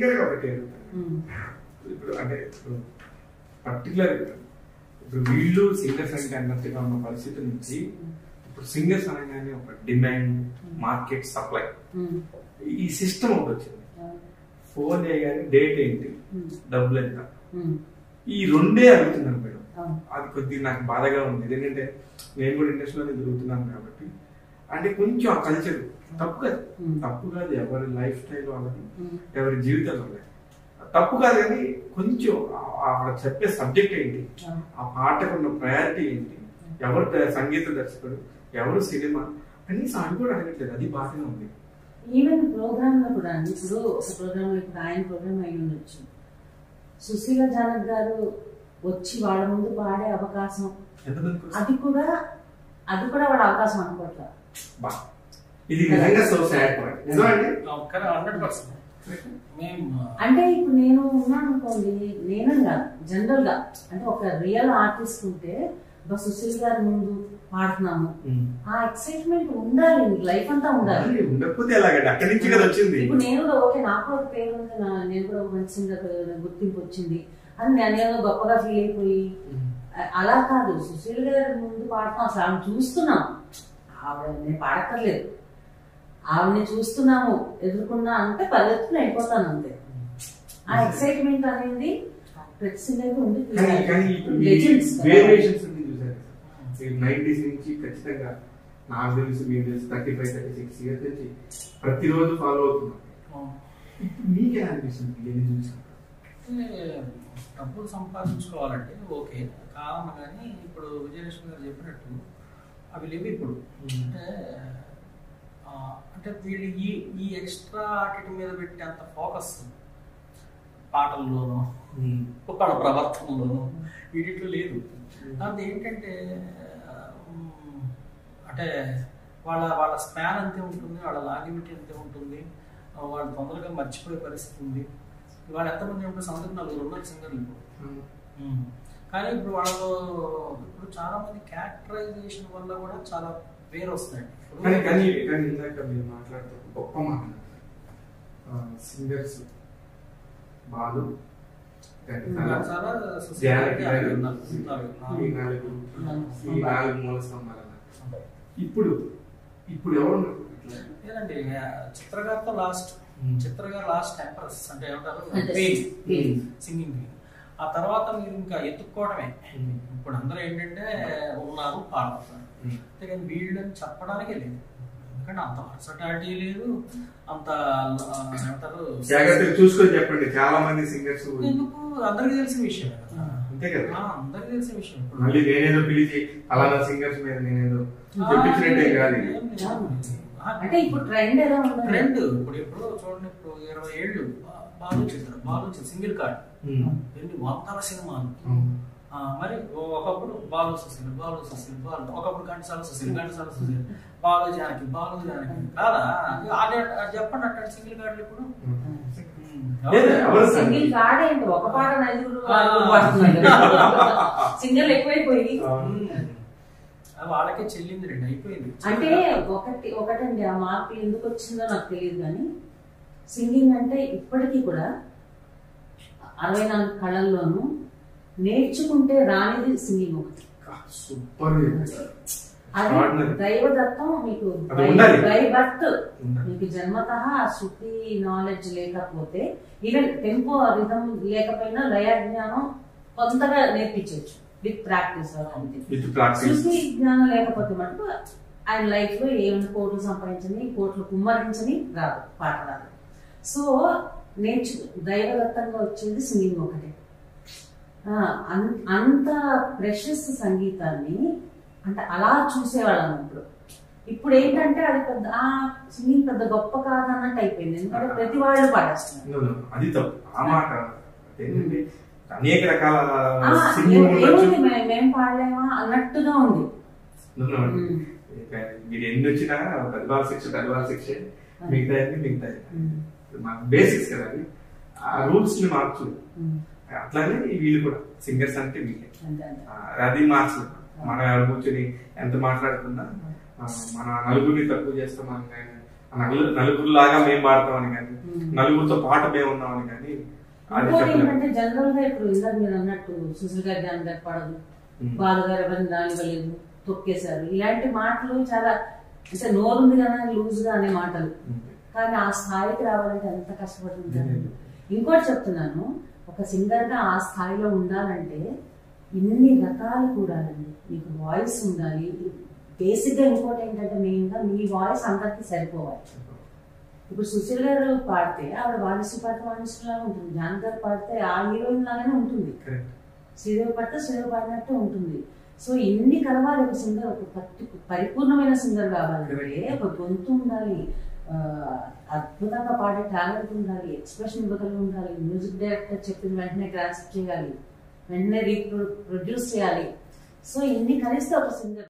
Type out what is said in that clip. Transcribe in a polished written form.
Critical గా ఒకటి ఇప్పుడు అంటే పర్టికులర్ ఇప్పుడు వీళ్ళు సింగర్స్ అంటే అన్నట్టుగా ఉన్న పరిస్థితి నుంచి ఇప్పుడు సింగర్స్ అనగానే ఒక డిమాండ్, మార్కెట్, సప్లై, ఈ సిస్టమ్ ఒకటి వచ్చింది. ఫోన్ చేయగానే డేట్ ఏంటి, డబ్బులు ఎంత, ఈ రెండే అడుగుతున్నాను మేడం. అది కొద్దిగా నాకు బాధగా ఉంది. ఎందుకంటే నేను కూడా ఇండస్ట్రీలోనే తిరుగుతున్నాను కాబట్టి. అంటే కొంచెం ఆ కల్చర్ తప్పు కాదు, ఎవరి లైఫ్ స్టైల్ వాళ్ళది, ఎవరి జీవితాలు వాళ్ళది తప్పు కాదు. కానీ కొంచెం అక్కడ చెప్పే సబ్జెక్ట్ ఏంటి, ఆ పాటకు ఉన్న ప్రయారిటీ ఏంటి, ఎవరు సంగీత దర్శకుడు, ఎవరు సినిమా కనీసం అది కూడా అడగట్లేదు. అది బాధగా ఉంది. ఈవెన్ ప్రోగ్రామ్ లో కూడా ఇప్పుడు ఒక ప్రోగ్రామ్ లో ఇప్పుడు ఆయన ప్రోగ్రామ్ అయి ఉండొచ్చు, సుశీల జానక్ గారు వచ్చి వాళ్ళ ముందు పాడే అవకాశం, అది కూడా వాడు అవకాశం అనుకోవట్లేదు. ఇది నిజంగా సో సాడ్ పాయింట్. నిజమండి, 100%. అంటే ఇప్పుడు నేను ఉన్నాను అనుకోండి, నేనే కాదు జనరల్ గా, అంటే ఒక రియల్ ఆర్టిస్ట్ ఉంటే సుశీల్ గారి ముందు పాడుతున్నాము, ఆ ఎక్సైట్మెంట్ ఉండాలి, లైఫ్ అంతా ఉండాలి. ఇప్పుడు నేను కూడా ఓకే, నాకు ఒక పేరు ఉంది, నేను కూడా మంచి గుర్తింపు వచ్చింది అని నేను గొప్పగా ఫీల్ అయిపోయి అలా కాదు. సుశీల్ గారి ముందు పాడుతున్నాం, అసలు ఆమె చూస్తున్నాం, ఆవిడ నేను పాడక్కర్లేదు, ఆవిడని చూస్తున్నాము, ఎదుర్కొన్నా అంటే పరిగెత్తుకుని అయిపోతాను అంతే. ఆ ఎక్సైట్మెంట్ అనేది ప్రతి సింగర్ ఉంది. 90s నుంచి ఖచ్చితంగా నాకు తెలుసు, మీకు తెలుసు, 35-36 ఇయర్స్ నుంచి ప్రతిరోజు ఫాలో అవుతున్నాం. ఇప్పుడు మీకు ఎలా అనిపిస్తుంది ఏది చూసాను? డబ్బులు సంపాదించుకోవాలంటే ఓకే కావాలి, కానీ ఇప్పుడు విజయలక్ష్మి గారు చెప్పినట్టు అవి లేవు ఇప్పుడు. అంటే వీళ్ళు ఈ ఎక్స్ట్రా వాటి మీద పెట్టేంత ఫోకస్ పాటల్లోనూ వాళ్ళ ప్రవర్తనలోనూ వీటిలో లేదు. అది ఏంటంటే అంటే వాళ్ళ స్పాన్ అంతే ఉంటుంది, వాళ్ళ లాంగివిటీ అంతే ఉంటుంది, వాళ్ళు తొందరగా మర్చిపోయే పరిస్థితి ఉంది. వాళ్ళు ఎంతమంది ఉంటే సంవత్సరం 4 ఉన్నారు సింగర్లు ఇప్పుడు. కానీ ఇప్పుడు వాళ్ళు ఇప్పుడు చాలా మంది క్యారెక్టరైజేషన్ వల్ల కూడా చాలా వేరు వస్తాయండి. ఇందాక మీరు మాట్లాడుతూ గొప్ప మాట సింగర్స్ బాలు ఇప్పుడు ఎవరు లేదండి, చిత్రగారితో చిత్రగారు లాస్ట్ టెంపరస్ అంటే ఏమంటారు సింగింగ్. ఆ తర్వాత మీరు ఇంకా ఎత్తుక్కోవడమే. ఇప్పుడు అందరూ ఏంటంటే ఉన్నారు, పాడుతున్నారు, అంతేగాని వీళ్ళని చెప్పడానికే లేదు. ఎందుకంటే అంత వర్సటాలిటీ లేదు, అంత ఏమంటారు చూసుకొని చెప్పండి. చాలా మంది సింగర్స్ ఎందుకు అందరికి తెలిసిన విషయం కదా, అంతే కదా, అందరికి తెలిసిన విషయం. మళ్ళీ నేనేదో పిలిచి అలానా సింగర్స్ మీద నేనేదో చెప్పించినట్టే కాదు. అంటే ఇప్పుడు ట్రెండ్ ఎలా ఉంది? ట్రెండ్ ఇప్పుడు చూడండి, ఇప్పుడు 20 ఏళ్ళు బాలు సింగిల్ కార్డ్ ఎన్ని వందల సినిమాలు. మరి ఒకప్పుడు బాలు సుశీల్, ఒకప్పుడు ఘంటసాల సుశీల్, బాలు జానకి కాదా చెప్పండి అట్లా సింగిల్ కార్డులు. ఇప్పుడు సింగిల్ కార్డ్ ఏంటి, ఒక పాట సింగిల్ ఎక్కువైపోయి వాళ్ళకే చెల్లింది, రెండు అయిపోయింది. అంటే ఒకటండి, ఆ మార్పు ఎందుకు వచ్చిందో నాకు తెలియదు, కానీ సింగింగ్ అంటే ఇప్పటికీ కూడా 64 కళల్లోనూ నేర్చుకుంటే రానిది సింగింగ్ ఒకటి. అది దైవదత్తం, మీకు బై బర్త్, మీకు జన్మతః శృతి నాలెడ్జ్ లేకపోతే, ఈవెన్ టెంపో రిథం లేకపోయినా లయ జ్ఞానం కొంతగా నేర్పించవచ్చు విత్ ప్రాక్టీస్. శృతి జ్ఞానం లేకపోతే మటుకు ఆయన లైఫ్ లో ఏమైనా కోట్లు సంపాదించని, కోట్లు కుమ్మరించని రాదు, పాట రాదు. సో దైవదత్తంగా వచ్చేది సింగింగ్ ఒకటే. అంత ప్రెషస్ సంగీతాన్ని అంటే అలా చూసేవాళ్ళం. ఇప్పుడు ఏంటంటే అది పెద్ద సింగింగ్ పెద్ద గొప్ప కాదన్నట్టు అయిపోయింది, ఎందుకంటే ప్రతి వాళ్ళు పాడేస్తున్నారు. అది తప్పు, ఆ మాట అనేక రకాల ఏముంది మేము పాడలేమా అన్నట్టుగా ఉంది. మీరు ఎన్ని వచ్చినా పెద్దవాళ్ళ శిక్ష మిగతా బేసిక్స్ కదా, అది ఆ రూల్స్ ని మార్చు. అట్లానే వీళ్ళు కూడా సింగర్స్ అంటే వీళ్ళే, అది మార్చు. మన కూర్చొని ఎంత మాట్లాడుకున్నా మన నలుగురిని తక్కువ చేస్తామని నలుగురులాగా మేము పాడతామని కానీ, నలుగురితో పాట మేము ఉన్నామని కానీ. ఏంటంటే జనరల్ గా ఇప్పుడు ఇందాక మీరు అన్నట్టు సుశీల్ గారి ధ్యానం గారు పడదు, బాలుగారు ఎవరిని రానివ్వలేదు, తొక్కేశారు, ఇలాంటి మాటలు చాలా అంటే నోరుంది కదా లూజ్ గా అనే మాటలు. కానీ ఆ స్థాయికి రావాలంటే ఎంత కష్టపడుతుంటారు. ఇంకోటి చెప్తున్నాను, ఒక సింగర్ గా ఆ స్థాయిలో ఉండాలంటే ఇన్ని రకాలు కూడాలండి. మీకు వాయిస్ ఉండాలి బేసిక్ గా. ఇంకోటి ఏంటంటే మెయిన్ గా మీ వాయిస్ అందరికి సరిపోవాలి. ఇప్పుడు సుశీల్ గారు పాడితే ఆవిడ వాణిశ్రీ పాడితే వాణిశ్రీ లాగా ఉంటుంది, జాన్ గారు పాడితే ఆ హీరోయిన్ లాగానే ఉంటుంది, శ్రీదేవి పాడితే శ్రీదేవి పాడినట్టు ఉంటుంది. సో ఇన్ని కలవాలి ఒక సింగర్, ఒక పరిపూర్ణమైన సింగర్ కావాలంటే ఒక గొంతు ఉండాలి, అద్భుతంగా పాడే టాలెంట్ ఉండాలి, ఎక్స్ప్రెషన్ ఇవ్వగలిగి ఉండాలి, మ్యూజిక్ డైరెక్టర్ చెప్పిన వెంటనే గ్రాస్ప్ చేయాలి, వెంటనే రీప్రొడ్యూస్ చేయాలి. సో ఇన్ని కలిస్తే ఒక సింగర్.